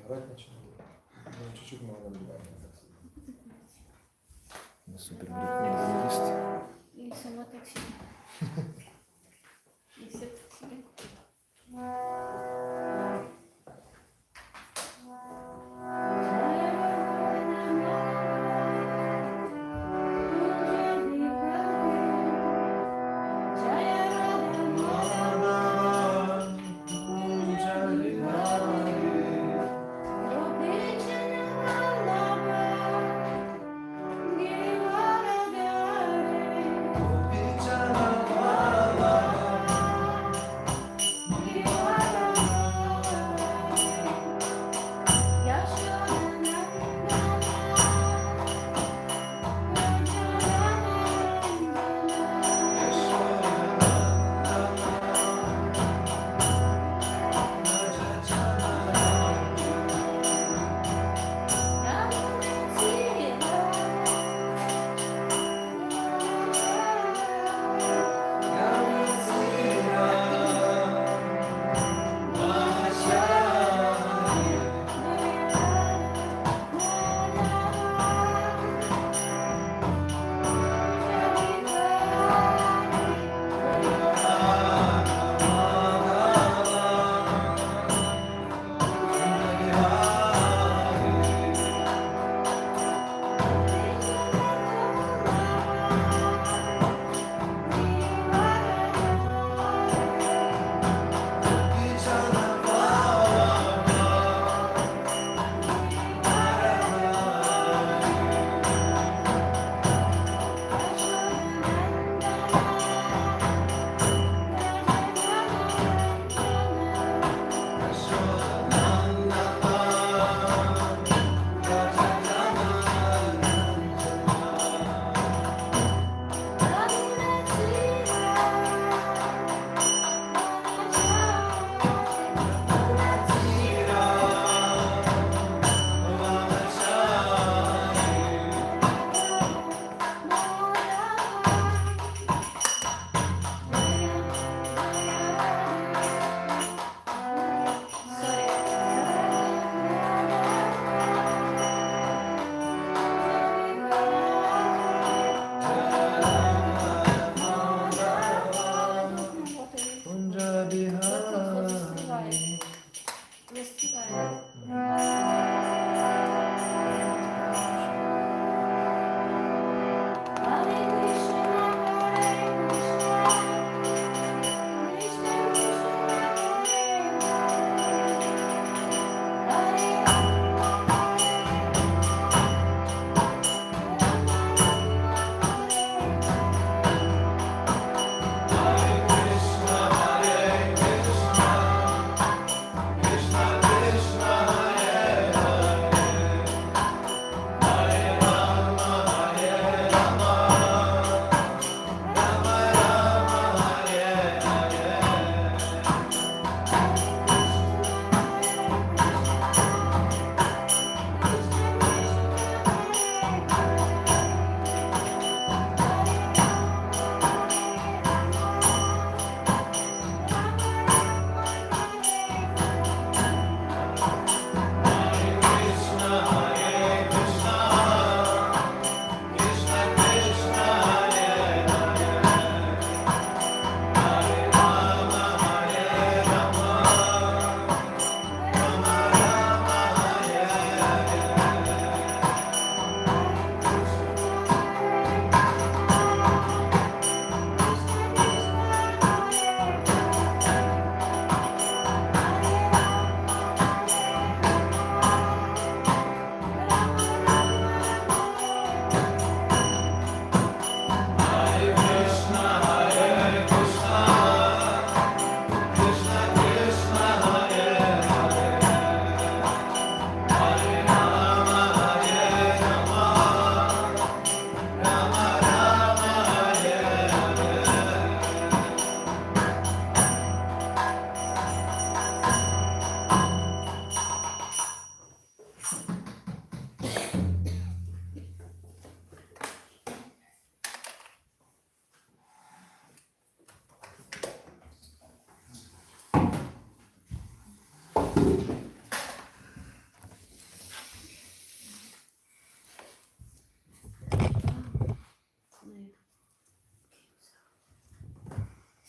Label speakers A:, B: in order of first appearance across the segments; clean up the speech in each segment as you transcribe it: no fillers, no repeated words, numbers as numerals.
A: орать начинаю. Ну, чуть-чуть мало набиваем.
B: Супер модернист.
C: И сама так себе. И все так себе.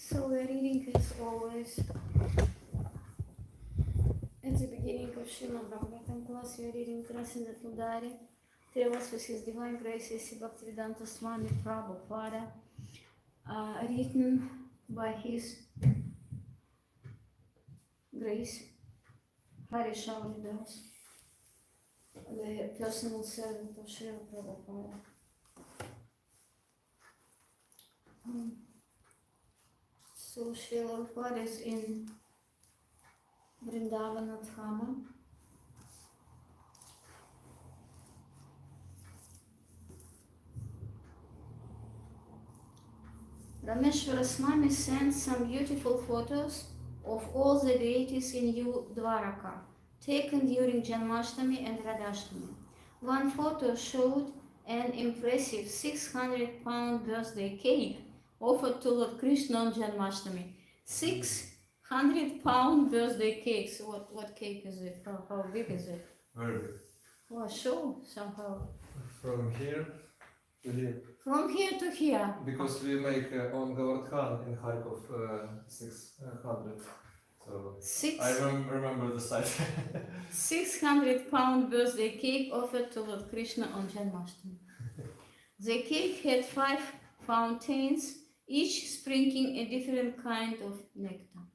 C: So the reading is always at the beginning of Srimad Bhagavatam class. We are reading Transcendental Diary, Travels with His Divine Grace A.C. Bhaktivedanta Swami Prabhupada, written by His Grace Hari Shauli Das, the personal servant of Srila Prabhupada. So Srila Prabhupada is in Vrindavan Dhama. Rameshwara Swami sent some beautiful photos of all the deities in New Dwaraka, taken during Janmashtami and Radhashtami. One photo showed an impressive 600-pound birthday cake offered to Lord Krishna on Janmashtami. 600-pound birthday cake. So what cake is it? How big is it?
A: Very big.
C: Well, show somehow.
A: From here to here.
C: From here to here.
A: Because we make on Gauradesh in Kharkov 600. So I remember the size.
C: 600-pound birthday cake offered to Lord Krishna on Janmashtami. The cake had 5 fountains, each sprinkling a different kind of nectar.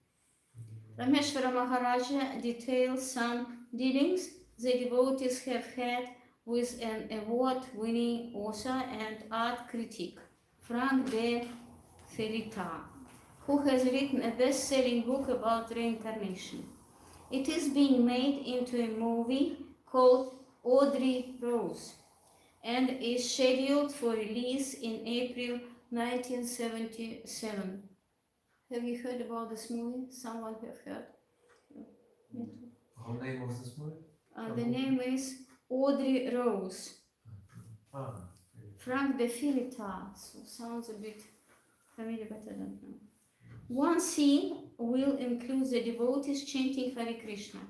C: Rameshwara Maharaja details some dealings the devotees have had with an award-winning author and art critic, Frank de Ferita, who has written a best-selling book about reincarnation. It is being made into a movie called Audrey Rose and is scheduled for release in April 1977. Have you heard about this movie? Someone have heard?
A: How name of this movie?
C: The name is Audrey Rose.
A: Ah.
C: Frank de Filita, so sounds a bit familiar, but I don't know. One scene will include the devotees chanting Hare Krishna.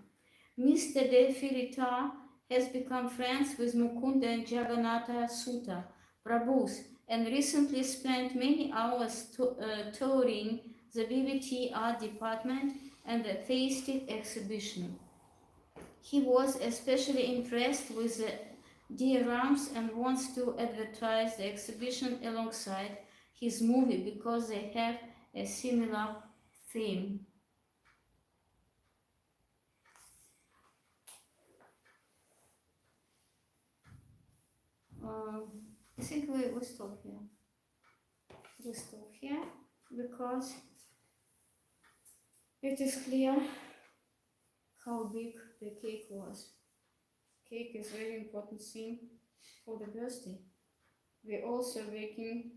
C: Mr. de Filita has become friends with Mukunda and Jagannatha Sutta Prabhus and recently spent many hours touring the BBT art department and the Tasty exhibition. He was especially impressed with the dioramas and wants to advertise the exhibition alongside his movie because they have a similar theme. I think we stop here. We stop here because it is clear how big the cake was. Cake is very important thing for the birthday. We're also baking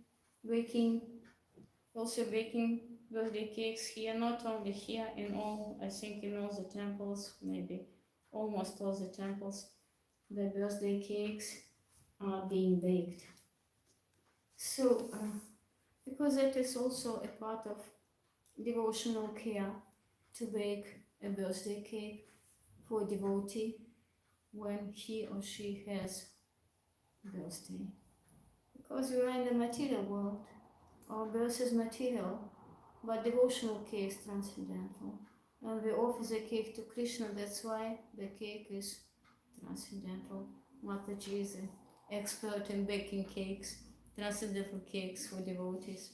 C: birthday cakes here, not only here, in all, I think in all the temples, maybe almost all the temples, the birthday cakes are being baked. So, because it is also a part of devotional care to bake a birthday cake for a devotee when he or she has birthday. Because we are in the material world, our birth is material, but devotional cake is transcendental. And we offer the cake to Krishna, that's why the cake is transcendental. Mataji is an expert in baking cakes, transcendental cakes for devotees.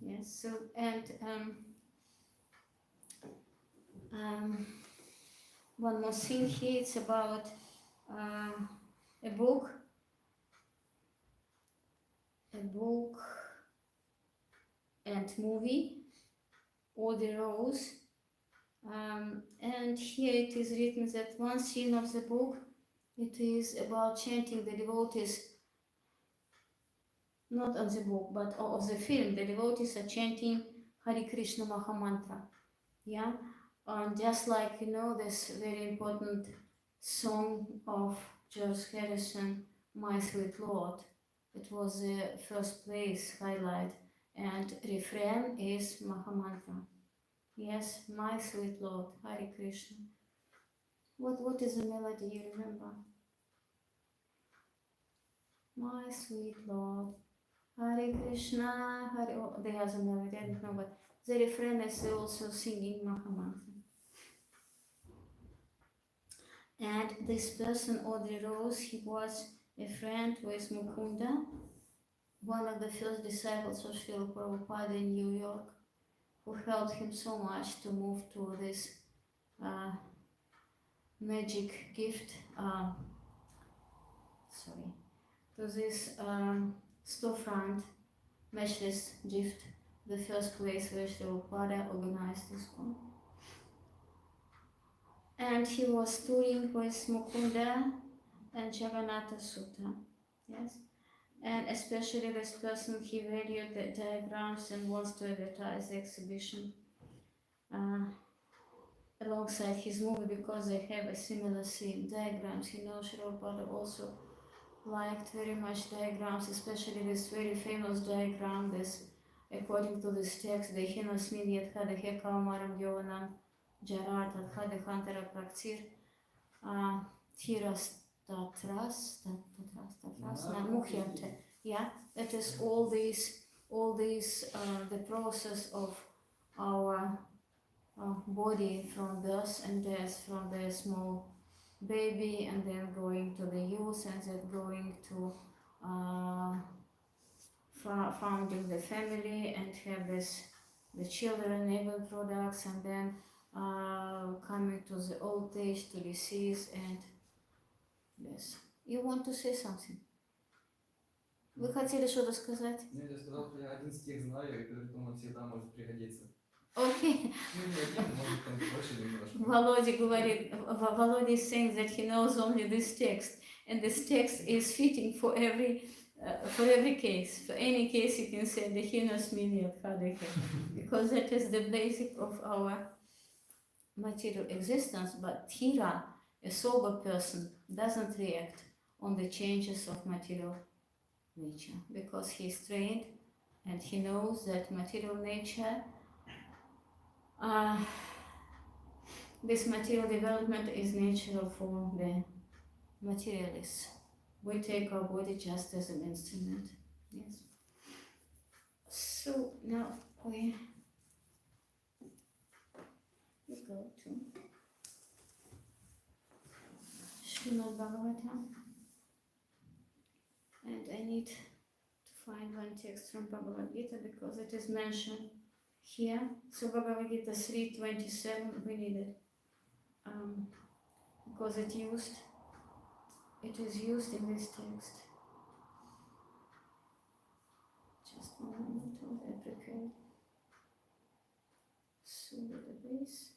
C: Yes, so, and one more thing here, it's about a book and movie, All the Rose. And here it is written that one scene of the book, it is about chanting the devotees, not of the book, but of the film. The devotees are chanting Hare Krishna Mahamantra. Yeah, just like, you know, this very important song of George Harrison, My Sweet Lord. It was the first place highlight, and refrain is Mahamantra. Yes, My Sweet Lord, Hare Krishna. What is the melody, you remember? My sweet Lord, Hare Krishna, Hare... Oh, there's a melody, I don't know, but The refrain is also singing Mahamantra. And this person, Audrey Rose, he was a friend with Mukunda, one of the first disciples of Srila Prabhupada in New York, who helped him so much to move to this magic gift, to this storefront, matchless gift, the first place where Srila Prabhupada organized this one. And he was touring with Mukunda and Jagannatha Sutta, yes? And especially this person, he valued the diagrams and wants to advertise the exhibition alongside his movie because they have a similar theme, diagrams. You know, Srila Prabhupada also liked very much diagrams, especially this very famous diagram, this, according to this text, the Hinas Midyat Hadehe Kalmaram Yovanam Jarat Hadehantara Praktir Tiras Tatras Mukhyante. Yeah, it is all these the process of our body from birth and death, from the small baby and then going to the youth and then going to founding the family and have the children, neighbor products, and then coming to the old age, to disease, and yes. You want to say something? Вы хотели что-то сказать?
A: Нет, я сказал, что я один стих знаю, и поэтому он всегда может пригодиться.
C: Окей.
A: Ну, не один, может, там больше немножко.
C: Володя говорит, Володя is saying that he knows only this text, and this text is fitting for every case. For any case, you can say the Hinas Midyat Hadehe, because that is the basic of our material existence. But Thira, a sober person, doesn't react on the changes of material nature because he is trained and he knows that material nature, this material development is natural for the materialists. We take our body just as an instrument. Yes. So now we go to Srimad Bhagavatam, and I need to find one text from Bhagavad Gita because it is mentioned here. So Bhagavad Gita 3:27, we need it because it is used in this text. Just one moment while I prepare. So the base.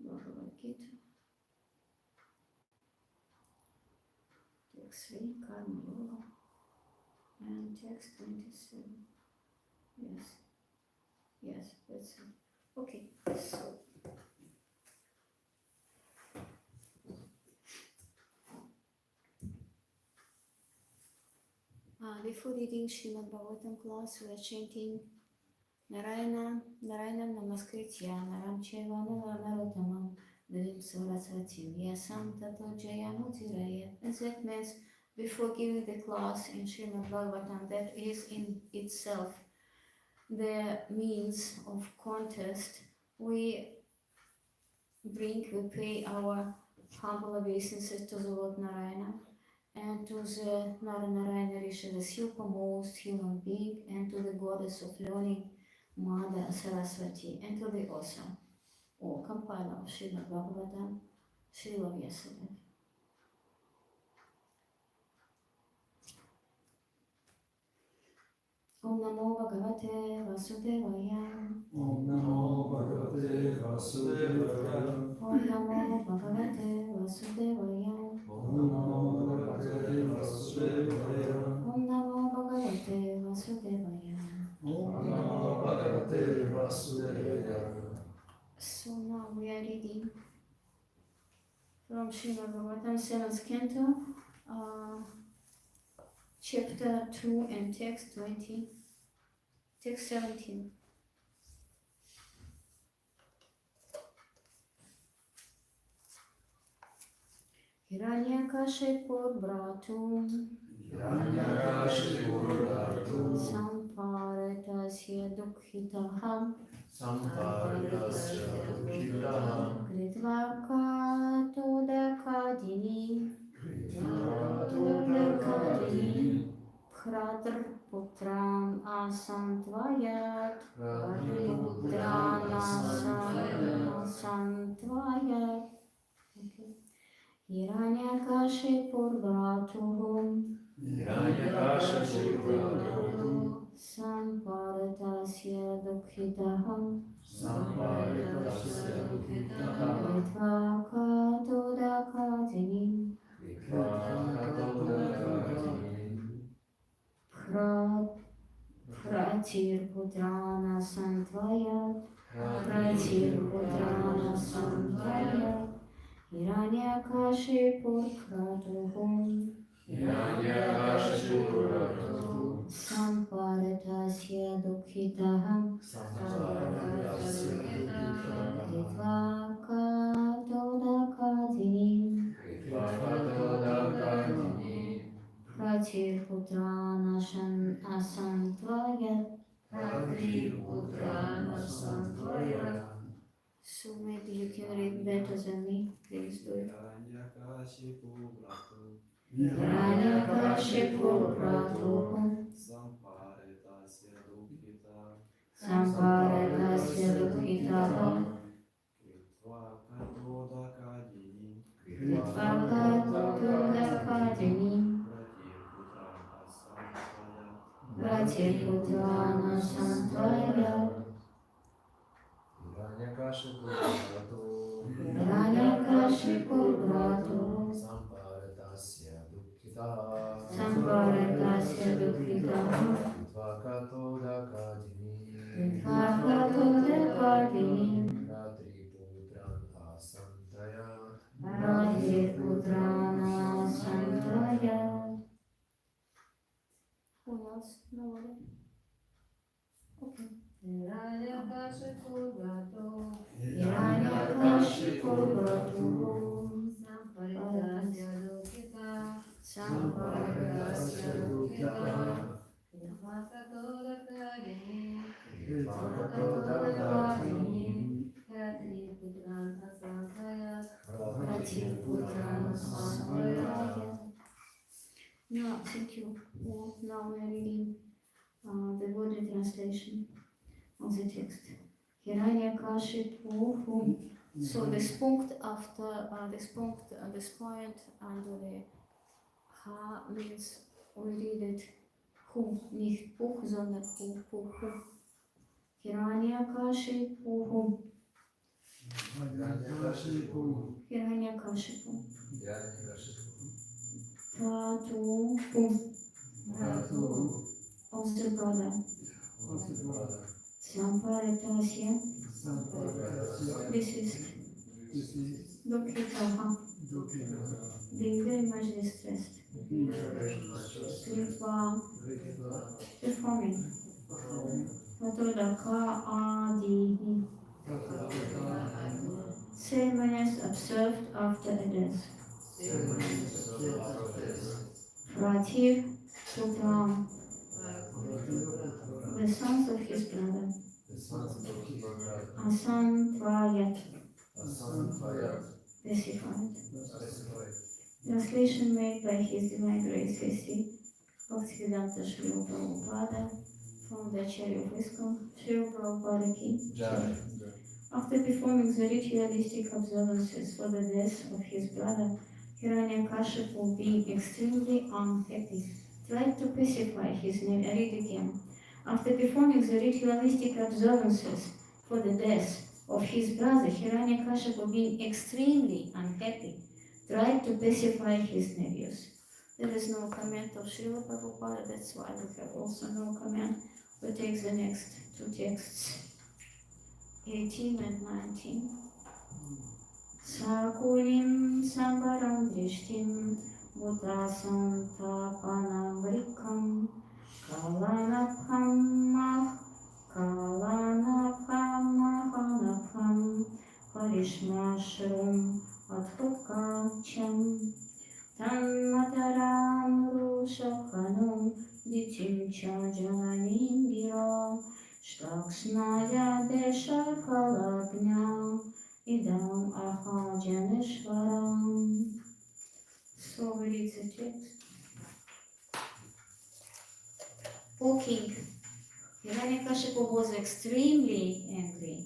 C: Bhagavad Gita. Text 3, Karma Yoga. And text 27. Yes, that's it. Okay, so. Before reading Srimad Bhagavatam class, we are chanting Narayana, Narayana Namaskritya, Naram Cheva Narottamam, Devim Saraswati, Vyasam Tato Jayamutiraya. And that means before giving the class in Srimad Bhagavatam, that is in itself the means of contest, we pay our humble obeisances to the Lord Narayana and to the Narayana Rishi, the supermost human being, and to the goddess of learning, Mother Saraswati, and to the author or compiler of Srimad Bhagavatam, Srila Vyasadeva. Om Namo Bhagavate Vasudevaya.
D: Om Namo Bhagavate Vasudevaya.
C: Om Namo Bhagavate Vasudevaya.
D: Om Namo Bhagavate Vasudevaya.
C: Om Namo Bhagavate Vasudevaya.
D: Om Namo Bhagavate Vasudevaya.
C: So now we are reading from Srimad Bhagavatam, 7th Canto, chapter 2 and text 20, text 17. Hiranyakashipur Bratum Sampara Samparitasya Dukkhitaham
A: Samparitasya Dukkhitam
C: Kritvaka Todakadini Khratr Putram Asantvayat Putram Asantvayat Hiranyakashipurvatuhum Samparitasya Dukkhitaham Kritvaka Todakadini Pratir Putrana Santvayat Pratir Putrana Santvayat Hiranyakashipur Kratuhum Samparitasya Dukkhitaham Kritvaka Todakadini Pratir Putrana Asantvayat So maybe you can read better than me. Please do it. Hiranyakashipur Pratuhum Samparitasya Dukkhitaham Kritvaka Todakadini Pratir Putrana Asantvayat Hiranyakashipur Pratuhum Samparitasya Dukkhitaham Kritvaka Todakadini Pratir Putrana Asantvayat Who else? Nobody? Okay. Hiranyakashipur Pratuhum Samparitasya Dukkhitaham Kritvaka Todakadini Pratir Putrana Asantvayat No, thank you. Well, now we are reading the word translation of the text. Hiranyakashipu. So this punct after this point under the ha means we read it hu, nicht puch, sondern hu. Hiranyakashipu. Hiranyakashipu. Pratuhum of the brother. Samparitasya. This is Dukkhitaham. Being very much distressed. Kritva. Performing. Todakadini. Ceremonies observed after a death. Pratir Putram. The sons of his brother. Asantvayat. Specified. Translation made by His Divine Grace Hesi, Bhaktivedanta Srila Prabhupada, from the Acharya of ISKCON, Srila Prabhupada Ki. After performing the ritualistic observances for the death of his brother, Hiranyakashipu, being extremely unhappy, tried to pacify his name. I read again. After performing the ritualistic observances for the death of his brother, Hiranyakashipu, being extremely unhappy, tried to pacify his nephews. There is no comment of Srila Prabhupada, that's why we have also no comment. We take the next two texts, 18 and 19. Sakulim sambaram drishtim buddhasam tapanam vrikam kalanapam parishmashrum adhukacham tanmataram rushakanum ditim cha jananindira Lakshmaya Desha Kalagnya Idam Aha Janeshwaram. So we read the text. O king, Hiranyakashipu was extremely angry,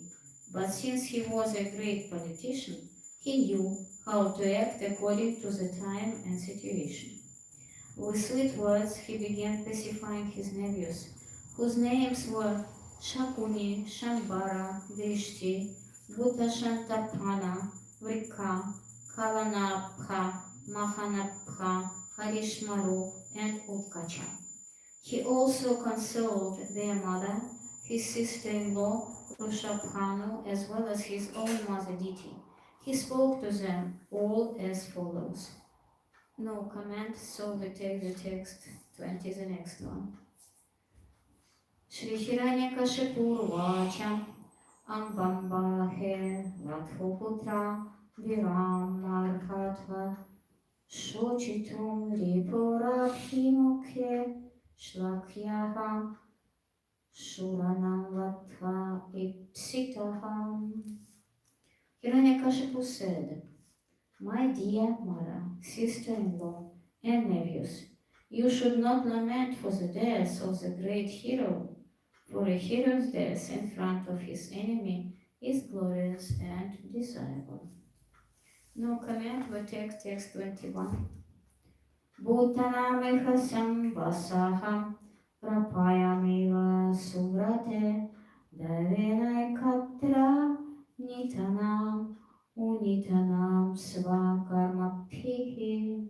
C: but since he was a great politician, he knew how to act according to the time and situation. With sweet words, he began pacifying his nephews, whose names were Shakuni, Shambara, Drishti, Bhutashantapana, Vrika, Kalanapha, Mahanapha, Harishmaru, and Utkacha. He also consoled their mother, his sister-in-law, Rushabhanu, as well as his own mother Diti. He spoke to them all as follows. No comment, so we take the text 20, the next one. Shri Hiranyakashipu Vacha Ambambahe Vathuputra Viram Marhatva Shochitum Ripurakhi Shlakyaha Shuranam Vatva Ipsitaham. Hiranyakashipu said, My dear mother, sister-in-law, and nephews, you should not lament for the death of the great hero, for a hero's death in front of his enemy is glorious and desirable. No comment, we take text 21. Bhutanamihasam vasaham prapayamiva suvrate davenaikatra nitanam unitanam svakarmabhihi.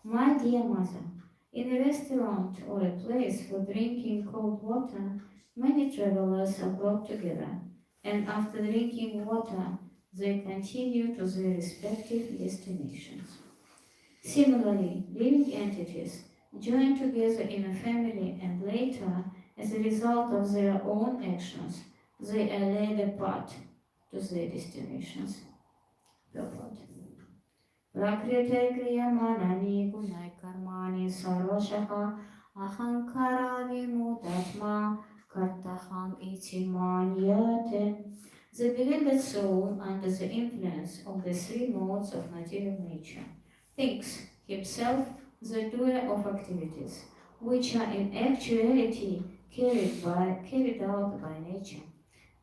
C: My dear mother, in a restaurant or a place for drinking cold water, many travelers are brought together, and after drinking water, they continue to their respective destinations. Similarly, living entities join together in a family and later, as a result of their own actions, they are led apart to their destinations. Purport. Prakrite kriyamanani gunai karmani sarvashaha ahankara vimutatma kartaham iti manyate. The beloved soul, under the influence of the three modes of material nature, thinks himself the doer of activities, which are in actuality carried out by nature.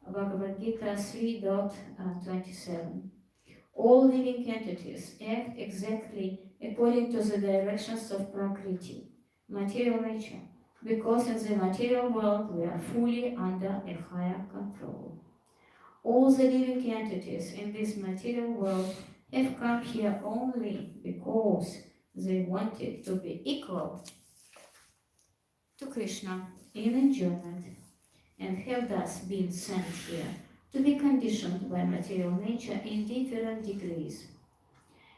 C: Bhagavad Gita 3.27. All living entities act exactly according to the directions of Prakriti, material nature, because in the material world we are fully under a higher control. All the living entities in this material world have come here only because they wanted to be equal to Krishna in enjoyment and have thus been sent here to be conditioned by material nature in different degrees.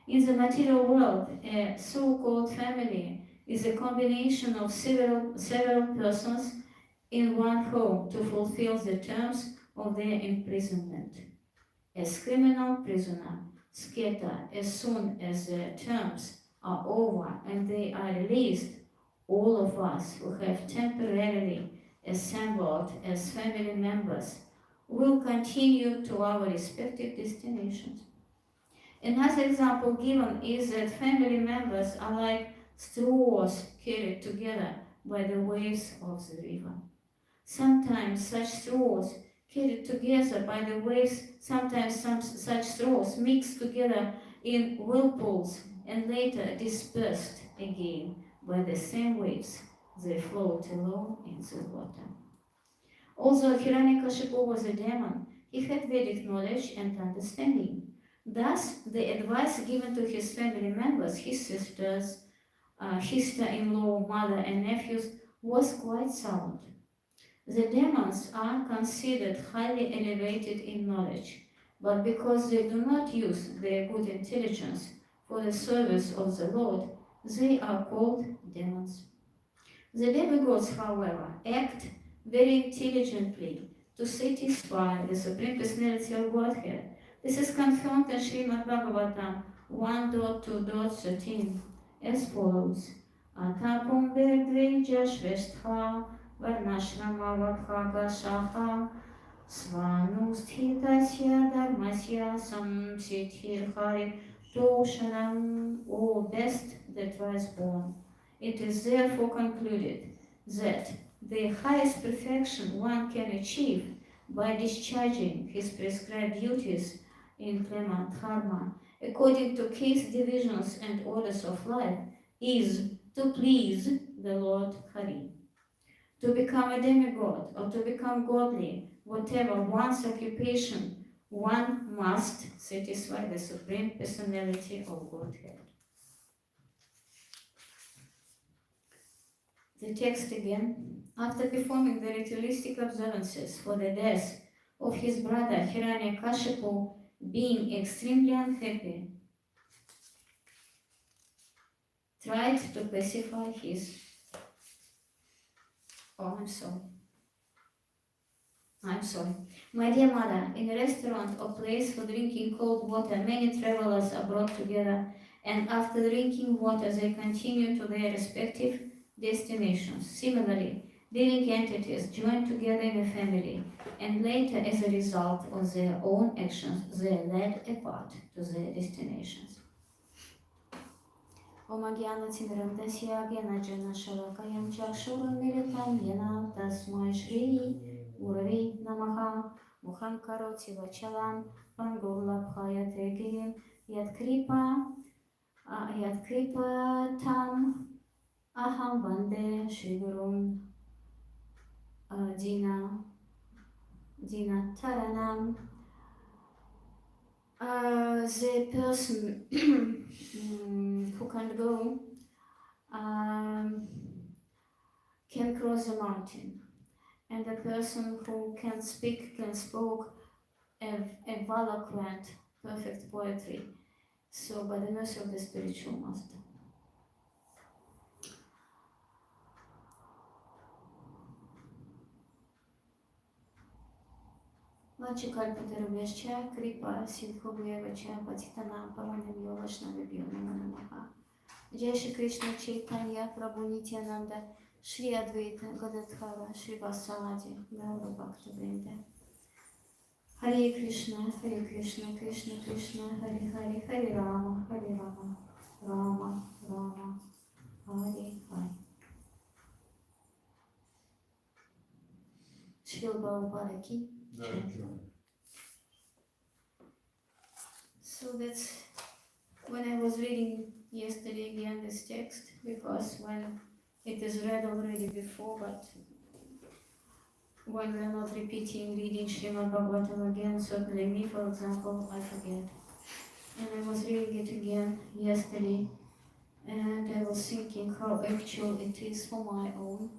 C: In the material world, a so-called family is a combination of several persons in one home to fulfill the terms of their imprisonment. As criminal prisoner scatter as soon as their terms are over and they are released, all of us who have temporarily assembled as family members will continue to our respective destinations. Another example given is that family members are like straws carried together by the waves of the river. Sometimes such straws carried together by the waves, sometimes such straws mixed together in whirlpools and later dispersed again by the same waves. They float alone in the water. Although Hiranyakashipu was a demon, he had Vedic knowledge and understanding. Thus, the advice given to his family members, his sisters, sister-in-law, mother, and nephews was quite sound. The demons are considered highly elevated in knowledge, but because they do not use their good intelligence for the service of the Lord, they are called demons. The demigods, however, act very intelligently to satisfy the Supreme Personality of Godhead. This is confirmed in Srimad Bhagavatam 1.2.13 as follows. Atapum Vedveja Shvestha Varnashrama Vakhaga Shakha Svanusthitashya Dharmasya Samsithir Hari Toshanam, O best that was born. It is therefore concluded that the highest perfection one can achieve by discharging his prescribed duties in Clement Dharma, according to case divisions and orders of life, is to please the Lord Hari. To become a demigod or to become godly, whatever one's occupation, one must satisfy the Supreme Personality of Godhead. The text again. After performing the ritualistic observances for the death of his brother Hiranyakashipu, being extremely unhappy, tried to pacify his... Oh, I'm sorry. My dear mother, in a restaurant or place for drinking cold water, many travelers are brought together, and after drinking water, they continue to their respective destinations. Similarly, living entities join together in a family, and later, as a result of their own actions, they are led apart to their destinations. Om Gyana Tinramdasya Gyana Jana Shalakayam Chakshuram Militam Yena Tasmai Shri Uravi Namaha Mukham Karoti Vachalam Pangolabhaya Tegirim Yadkripa Tam Aham Vande Shri Gurum Dina Taranam. The person who can go can cross the mountain, and the person who can speak can spoke a eloquent, perfect poetry. So, by the mercy of the spiritual master. Vachikalpatarubhyascha kripa siddhobhyavacha patitanam pavanam yovashnavibhyo namo namaha. Jai Shri Krishna Chaitanya Prabhu Nityananda Shri Advaita Gadadhara Shri Vasavadi Gaura Bhakta Vrinda. Hare Krishna Krishna Krishna Hare Hare Hare Rama Rama Rama Hare Hare. Shri Prabhupada Ki. So that's when I was reading yesterday again this text, because when it is read already before, but when we are not repeating reading Srimad Bhagavatam again, certainly me, for example, I forget. And I was reading it again yesterday, and I was thinking how actual it is for my own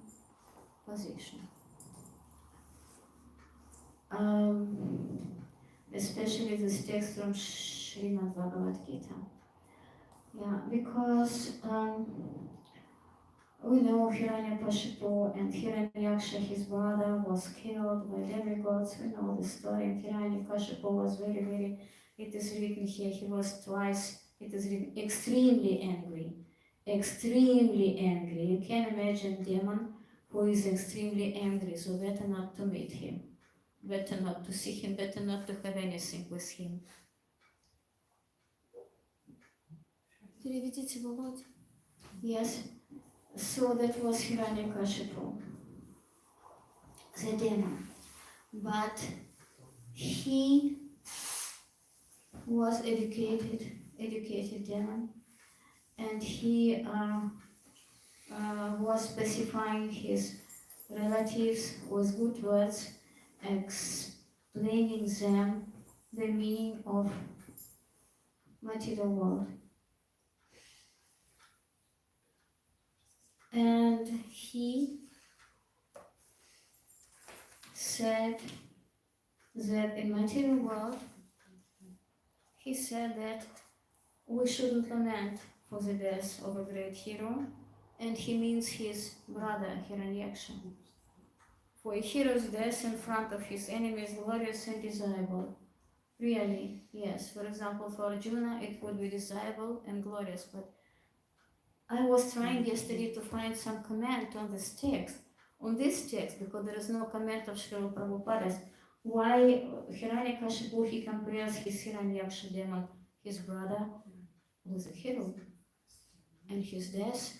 C: position. Especially this text from Srimad Bhagavad Gita. Yeah, because we know Hiranyakashipu and Hiranyaksha, his brother, was killed by demigods. We know the story. And Hiranyakashipu was very, it is written here, he was twice, it is written, extremely angry. Extremely angry. You can imagine a demon who is extremely angry, so better not to meet him. Better not to see him, better not to have anything with him. Переведите, Володя. Yes. So that was Hiranyakashipu, the demon. But he was educated demon, and he was specifying his relatives with good words, explaining them the meaning of material world. And he said that in material world, he said that we shouldn't lament for the death of a great hero, and he means his brother Hiranyaksha. For a hero's death in front of his enemy is glorious and desirable. Really, yes. For example, for Arjuna, it would be desirable and glorious, but I was trying yesterday to find some comment on this text. On this text, because there is no comment of Srila Prabhupada's, why Hiranyakashipu, he compares his Hiranyaksha demon, his brother, with a hero, and his death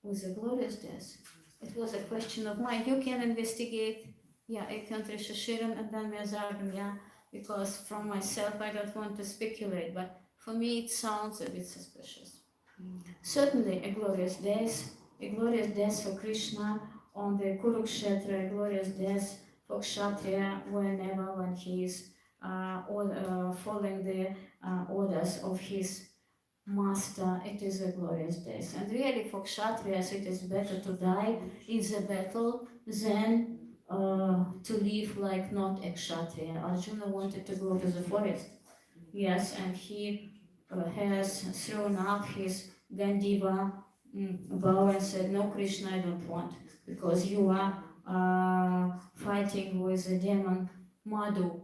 C: with a glorious death. It was a question of mind. You can investigate, yeah, I can Shashiram and then Mezargam, yeah, because from myself I don't want to speculate, but for me it sounds a bit suspicious. Certainly a glorious death for Krishna on the Kurukshetra, a glorious death for Kshatriya when he is following the orders of his master. It is a glorious death. And really for Kshatriyas it is better to die in the battle than to live like not a Kshatriya. Arjuna wanted to go to the forest. Yes, and he has thrown up his Gandiva bow and said, no Krishna, I don't want, because you are fighting with the demon Madhu,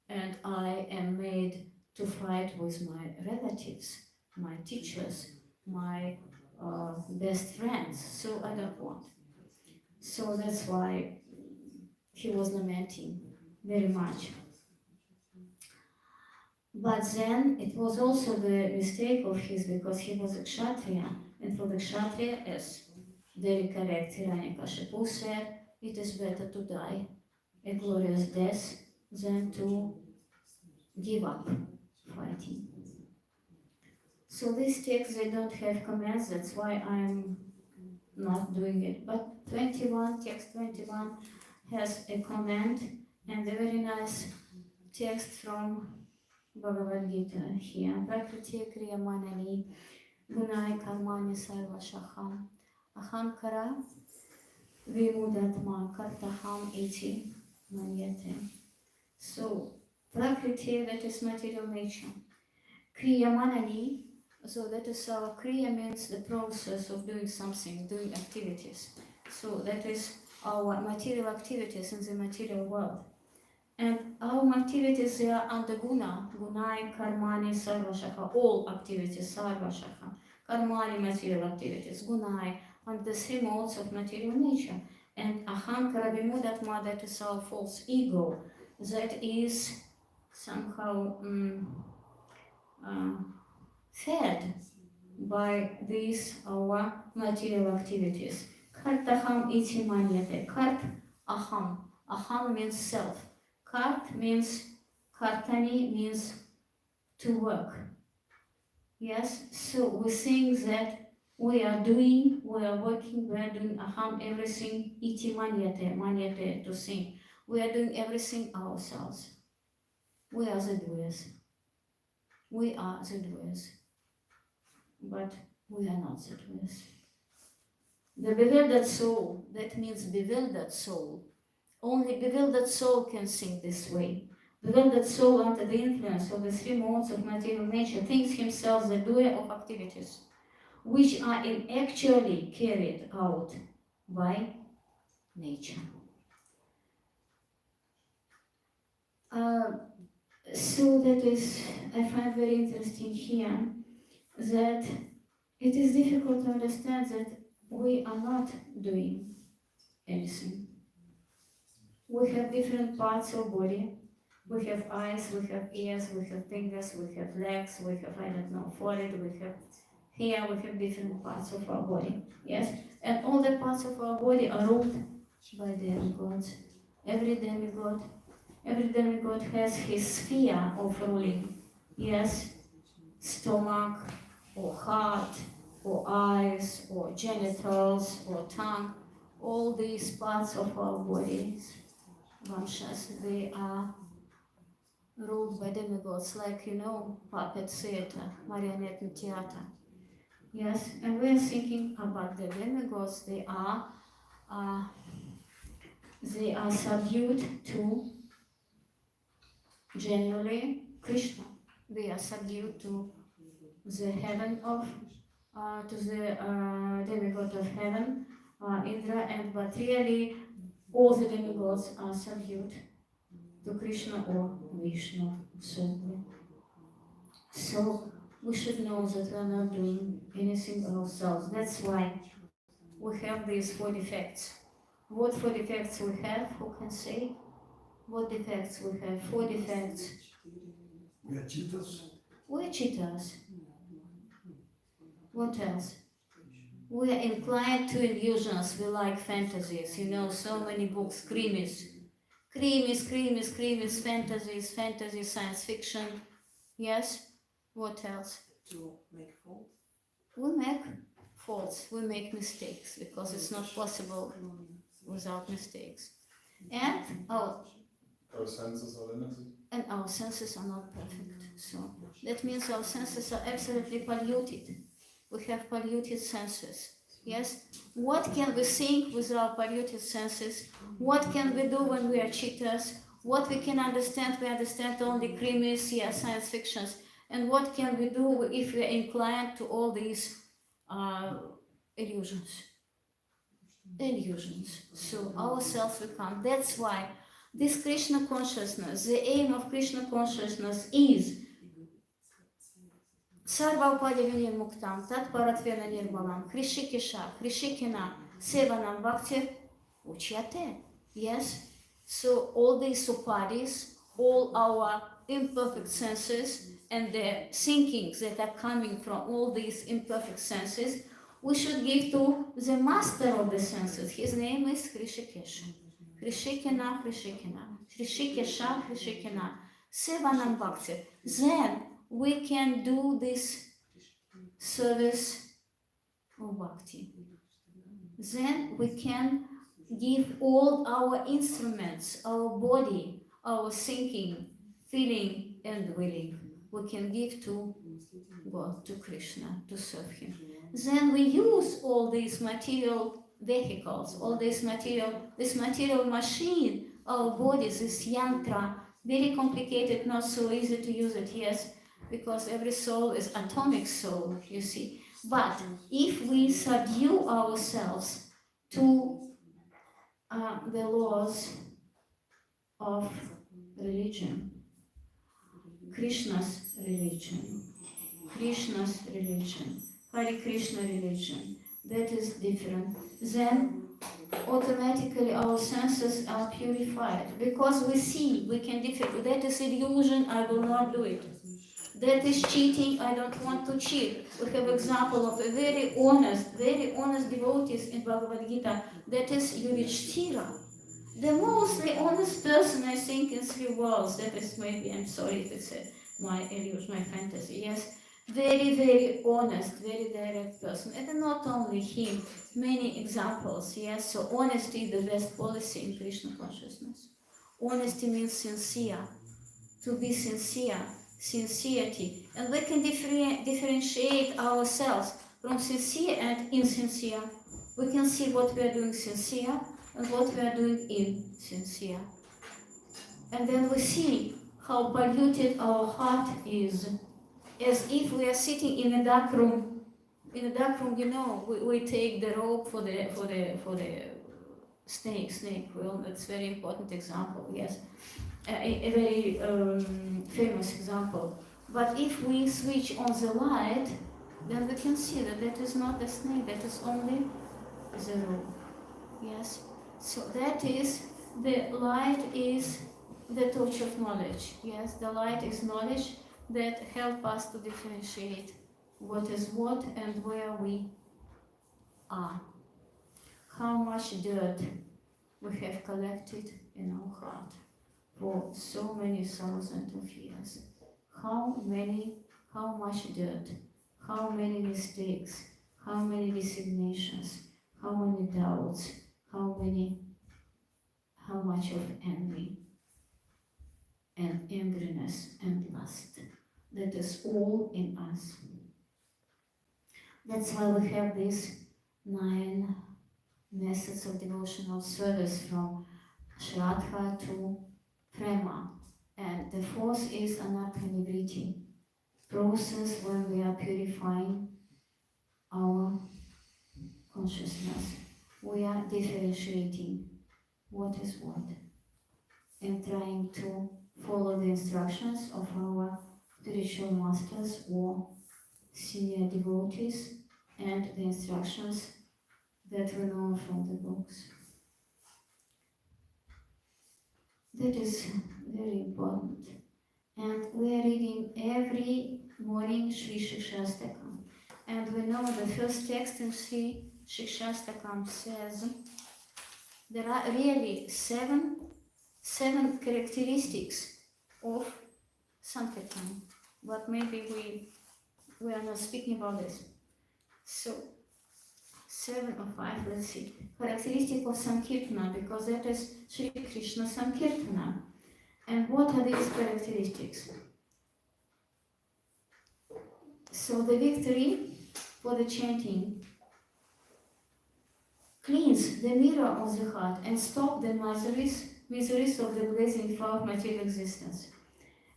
C: and I am made to fight with my relatives, my teachers, my best friends, so I don't want. So that's why he was lamenting very much. But then it was also the mistake of his, because he was a Kshatriya, and for the Kshatriya, as very correct Hiranyakashipu said, it is better to die a glorious death than to give up fighting. So these texts, they don't have comments, that's why I'm not doing it. But text 21 has a comment and a very nice text from Bhagavad Gita here. Prakriti kriya manani gunai karmani sarva shaham aham kara vimudatma kartaham iti manyate. So Prakriti, that is material nature. Kriya manani, so that is our kriya, means the process of doing something, doing activities. So that is our material activities in the material world. And our activities, they are under guna, gunai, karmani, sarvashaka, all activities, sarvashaka, karmani, material activities, gunai, and the three modes of material nature. And ahankara vimudatma, that is our false ego, that is somehow fed by these our material activities. Kartaham iti manyate. Kart, aham. Aham means self. Kart means, kartani means to work. Yes, so we think that we are working, we are doing aham, everything, iti manyate, manyate, to think. We are doing everything ourselves. We are the doers. We are the doers. But we are not the doers. The bewildered soul, that means bewildered soul. Only bewildered soul can think this way. Bewildered soul, under the influence of the three modes of material nature, thinks himself the doer of activities, which are actually carried out by nature. So that is, I find very interesting here, that it is difficult to understand that we are not doing anything. We have different parts of body. We have eyes, we have ears, we have fingers, we have legs, we have, I don't know, forehead, we have hair, we have different parts of our body. Yes? And all the parts of our body are ruled by demigods. Every demigod has his sphere of ruling. Yes? Stomach, or heart, or eyes, or genitals, or tongue. All these parts of our bodies, Vamshas, they are ruled by demigods, like, puppet theater, marionette theater. Yes, and we are thinking about the demigods. They are subdued to, generally, Krishna. They are subdued to the heaven of, to the demigod of heaven, Indra, but really all the demigods are subdued to Krishna or Vishnu, simply. So we should know that we are not doing anything ourselves. That's why we have these 4 defects. What 4 defects we have? Who can say? What defects we have? 4 defects.
D: We are cheaters.
C: We're cheaters. What else? We are inclined to illusions. We like fantasies. You know, so many books, creamies, fantasies, science fiction. Yes? What else?
E: To make faults.
C: We make faults, we make mistakes, because it's not possible without mistakes. And our
A: senses are limited.
C: And our senses are not perfect. So that means our senses are absolutely polluted. We have polluted senses. Yes? What can we think with our polluted senses? What can we do when we are cheaters? What we can understand? We understand only creamies, science fictions. And what can we do if we are inclined to all these illusions? Illusions. So ourselves become. That's why this Krishna consciousness, the aim of Krishna consciousness is Sarva Upadivini Muktam, Tat Paratvena Nirmalam, Krishikisha, Krishikina, Sevanam Bhakti Uchyate. Yes? So all these upadis, all our imperfect senses and the thinkings that are coming from all these imperfect senses, we should give to the master of the senses. His name is Krishikesha. Krishikina, Krishikina, Sevanam Bhakti. Then we can do this service of Bhakti. Then we can give all our instruments, our body, our thinking, feeling and willing. We can give to God, to Krishna, to serve Him. Then we use all these material vehicles, all this material machine, our bodies, this yantra, very complicated, not so easy to use it, yes, because every soul is atomic soul, you see. But if we subdue ourselves to the laws of religion, Krishna's religion, Hare Krishna religion, that is different, then automatically our senses are purified, because we see, we can differ. That is illusion, I will not do it. That is cheating, I don't want to cheat. We have example of a very honest devotees in Bhagavad Gita, that is Yudhishthira. The mostly honest person, I think, in 3 worlds. That is maybe, I'm sorry if it's my illusion, my fantasy, yes. Very, very honest, very direct person. And not only him, many examples, yes. So honesty is the best policy in Krishna consciousness. Honesty means sincere, to be sincere, sincerity. And we can differentiate ourselves from sincere and insincere. We can see what we are doing sincere and what we are doing insincere. And then we see how polluted our heart is, as if we are sitting in a dark room. In a dark room, you know, we take the rope for the snake. Well, that's a very important example. Yes, a very famous example. But if we switch on the light, then we can see that that is not a snake. That is only the rope. Yes. So that is the light is the torch of knowledge. Yes, the light is knowledge that help us to differentiate what is what and where we are. How much dirt we have collected in our heart for so many thousands of years. How much dirt, how many mistakes, how many resignations, how many doubts, how much of envy and angriness and lust. That is all in us. That's why we have these 9 methods of devotional service, from Shraddha to Prema. And the 4th is Anartha-Nivriti, process when we are purifying our consciousness. We are differentiating what is what and trying to follow the instructions of our spiritual masters or senior devotees and the instructions that we know from the books. That is very important. And we are reading every morning Sri Shikshastakam. And we know the first text in Sri Shikshastakam says there are really seven characteristics of Sankirtan. But maybe we are not speaking about this. So 7 or 5, let's see. Characteristic of Sankirtana, because that is Sri Krishna Sankirtana. And what are these characteristics? So the victory for the chanting cleans the mirror of the heart and stop the miseries of the blazing fire of material existence.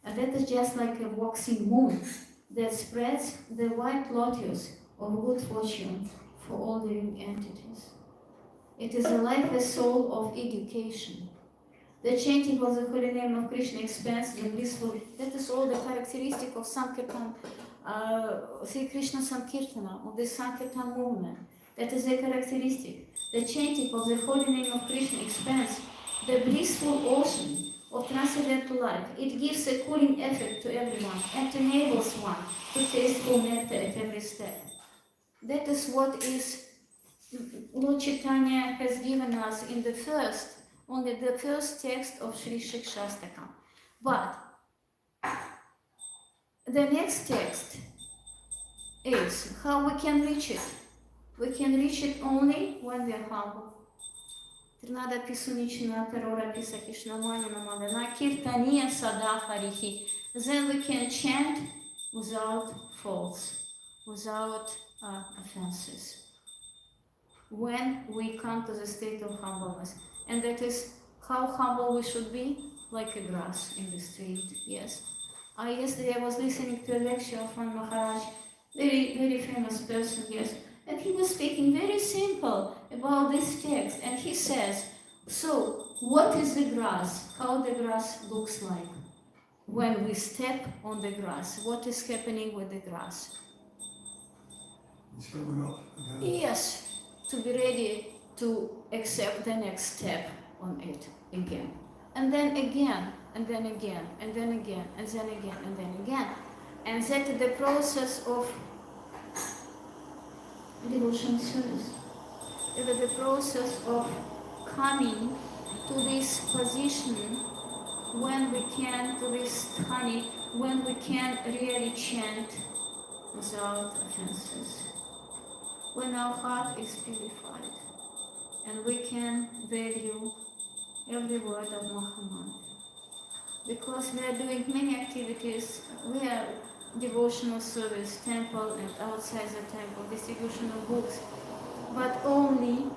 C: And that is just like a waxing moon that spreads the white lotus of good fortune for all living entities. It is a lifeless soul of education. The chanting of the holy name of Krishna expands the blissful. That is all the characteristic of Sankirtan, Sri Krishna Sankirtana, of the Sankirtan movement. That is the characteristic. The chanting of the holy name of Krishna expands the blissful ocean of transcendental life. It gives a cooling effect to everyone and enables one to taste full nectar at every step. That is what is Lord Chaitanya has given us in the first text of Sri Shikshastakam. But the next text is how we can reach it. We can reach it only when we are humble. Trинада Pisunичna Terora Pisa Krishnamani Namadana Kirtaniya Sada Harihi. Then we can chant without faults, without offenses. When we come to the state of humbleness. And that is how humble we should be, like a grass in the street, yes. Yesterday I was listening to a lecture from Maharaj, very famous person, yes. And he was speaking very simple about this text. And he says, so what is the grass? How the grass looks like? When we step on the grass, what is happening with the grass?
D: It's coming up again.
C: Yes, to be ready to accept the next step on it again. And then again, and then again, and then again, and then again, and then again. And that is the process of devotional service. It is the process of coming to this position when we can, to this stani, when we can really chant without offenses. When our heart is purified and we can value every word of Mahamantra. Because we are doing many activities, we are devotional service, temple and outside the temple, distribution of books, but only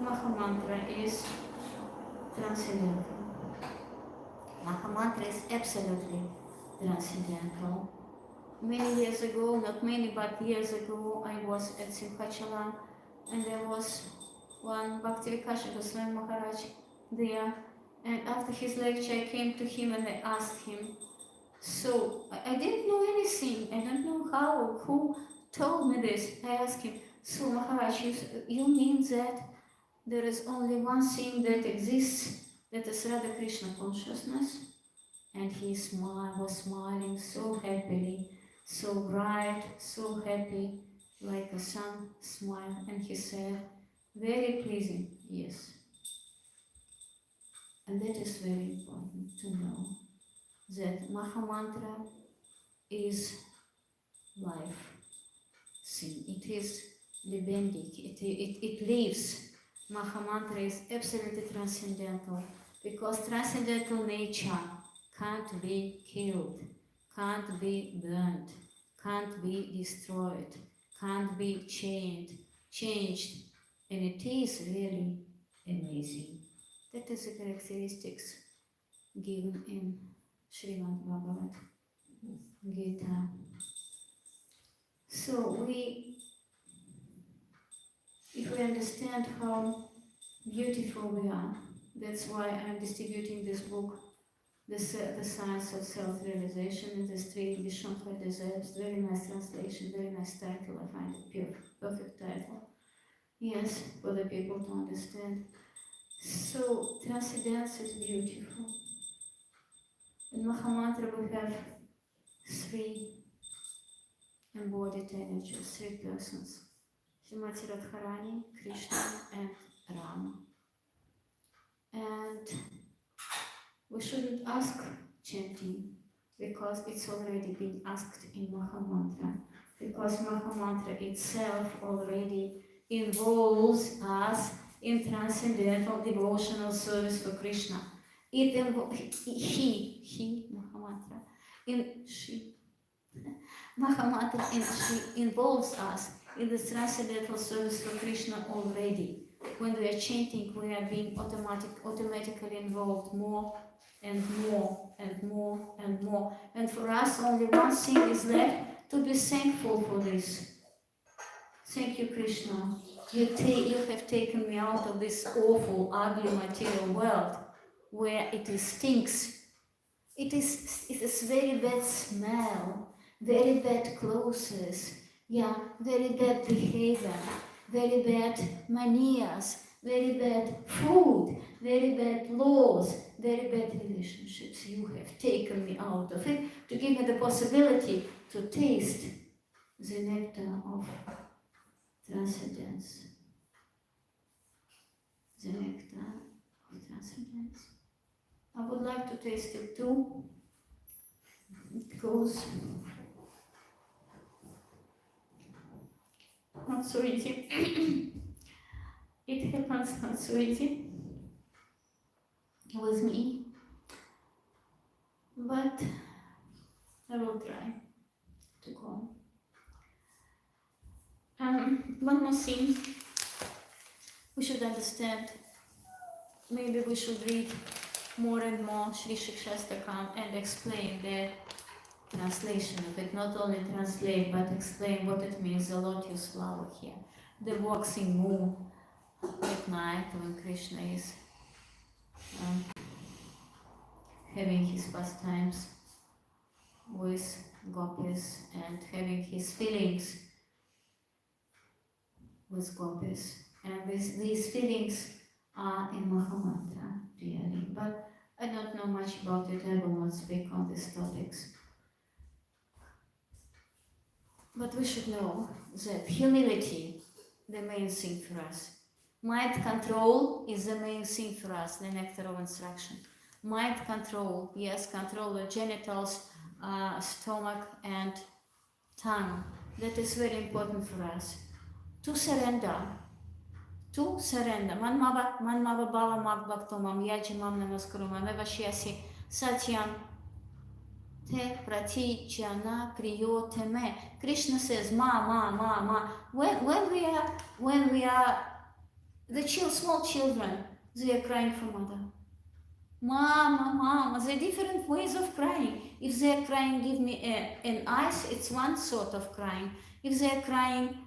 C: Mahamantra is transcendental. Mahamantra is absolutely transcendental. Many years ago, not many, but years ago, I was at Simhachalam, and there was one Bhaktivinoda Goswami Maharaj there, and after his lecture I came to him and I asked him, so I didn't know anything, I don't know how, who told me this. I asked him, so Maharaj, you mean that there is only one thing that exists, that is Radha Krishna consciousness? And he was smiling so happily, so bright, so happy, like a sun smile, and he said, very pleasing, yes. And that is very important to know, that Mahamantra is life thing. It is lebendig, it lives. Mahamantra is absolutely transcendental, because transcendental nature can't be killed, can't be burnt, can't be destroyed, can't be changed, and it is really amazing. That is the characteristics given in Srimad Bhagavad Gita. So if we understand how beautiful we are, that's why I'm distributing this book, The Science of Self-Realization, in the three edition desires. Very nice translation, very nice title. I find it perfect title. Yes, for the people to understand. So transcendence is beautiful. In Mahamantra we have three embodied energies, three persons. Srimati Radharani, Krishna and Rama. And we shouldn't ask chanting because it's already been asked in Mahamantra. Because Mahamantra itself already involves us in transcendental devotional service for Krishna. It involves he, Mahamantra, Mahamantra and she involves us in this transcendental service for Krishna already. When we are chanting, we are being automatically involved more and more and more and more. And for us, only one thing is left, to be thankful for this. Thank you, Krishna. You have taken me out of this awful, ugly material world where it stinks. It is very bad smell, very bad clothes, yeah, very bad behavior, very bad manners, very bad food, very bad laws, very bad relationships. You have taken me out of it to give me the possibility to taste the nectar of transcendence. The nectar of transcendence. I would like to taste it too. It goes not so easy. It happens not so easy with me, but I will try to go. One more thing we should understand. Maybe we should read more and more Sri Shikshastakam and explain the translation of it. Not only translate, but explain what it means, the lotus flower here. The waxing moon at night when Krishna is having his pastimes with gopis and having his feelings with gopis. And these feelings are in Mahamantra, really. But I don't know much about it, I will not speak on these topics. But we should know that humility, the main thing for us. Mind control is the main thing for us, the nectar of instruction. Mind control, yes, control the genitals, stomach and tongue. That is very important for us. To surrender. Man mava bhava mag bhaktomam yajimam namaskurumam evashyasi satyam te pratijana kriyote me. Krishna says, ma. When we are the small children, they are crying for mother. Mama, there are different ways of crying. If they are crying, give me an ice, it's one sort of crying. If they are crying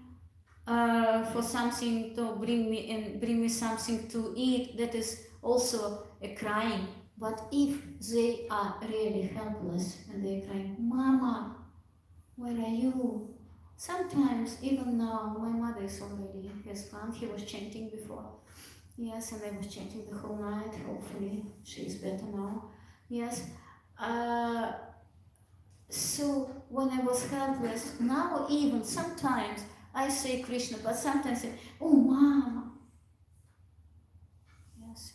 C: for something to bring me something to eat, that is also a crying. But if they are really helpless and they are crying, Mama, where are you? Sometimes, even now, my mother is already has gone. He was chanting before. Yes, and I was chanting the whole night. Hopefully, she is better now. Yes. So when I was helpless, now even sometimes I say Krishna, but sometimes I say, oh, Mama. Yes,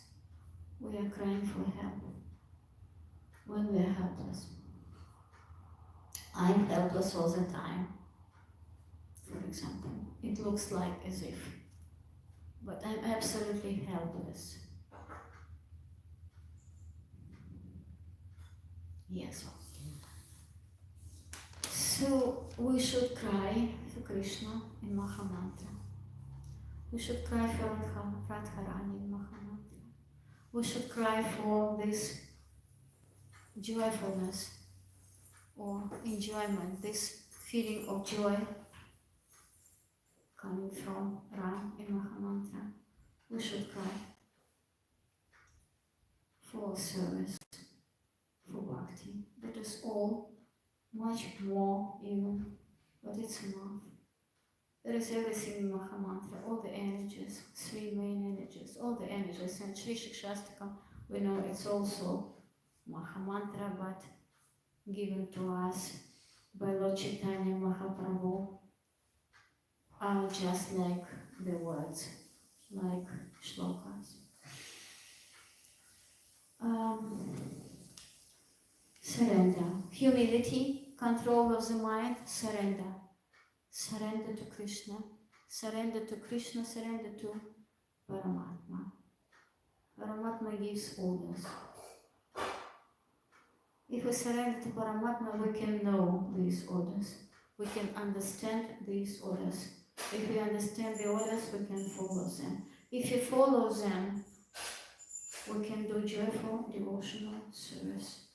C: we are crying for help when we are helpless. I'm helpless all the time. For example, it looks like as if, but I'm absolutely helpless. Yes. So we should cry for Krishna in Mahamantra. We should cry for Radharani in Mahamantra. We should cry for this joyfulness or enjoyment, this feeling of joy coming from Ram in Mahamantra. We should cry for service, for bhakti. That is all, much more even, but it's enough. There is everything in Mahamantra, all the energies, three main energies, all the energies. And Sri Shikshastakam, we know it's also Mahamantra, but given to us by Lord Chaitanya Mahaprabhu are just like the words, like shlokas. Surrender. Humility, control of the mind, surrender. Surrender to Krishna. Surrender to Krishna, surrender to Paramatma. Paramatma gives orders. If we surrender to Paramatma, we can know these orders. We can understand these orders. If we understand the orders, we can follow them. If we follow them, we can do joyful devotional service.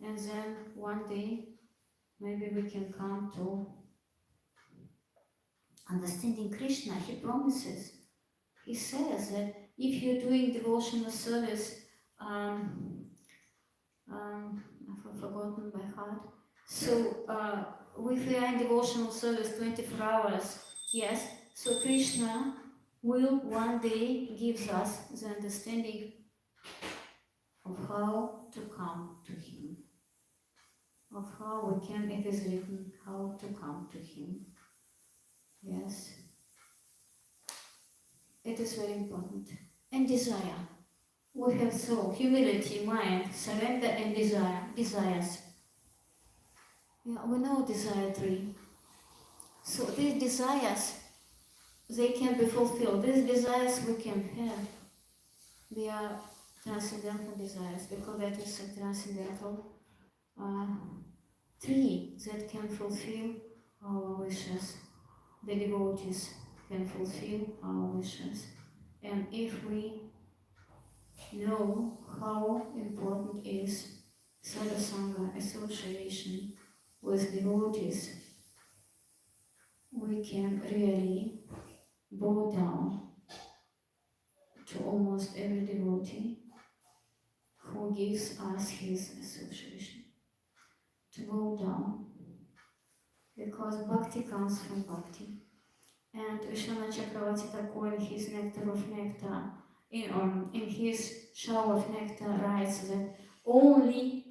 C: And then one day, maybe we can come to understanding Krishna. He promises. He says that if you're doing devotional service, I've forgotten by heart. So, if we are in devotional service 24 hours, yes, so Krishna will one day give us the understanding of how to come to Him, of how we can, it is written, how to come to Him. Yes. It is very important. And desire. We have soul, humility, mind, surrender and desires. Yeah, we know desire tree. So these desires, they can be fulfilled. These desires we can have. They are transcendental desires because that is a transcendental tree that can fulfill our wishes. The devotees can fulfill our wishes. And if we know how important is sadhusanga, association with devotees, we can really bow down to almost every devotee who gives us his association. To bow down, because bhakti comes from bhakti. And Vishwanath Chakravarti Thakur in his Nectar of Nectar, in his Shower of Nectar, writes that only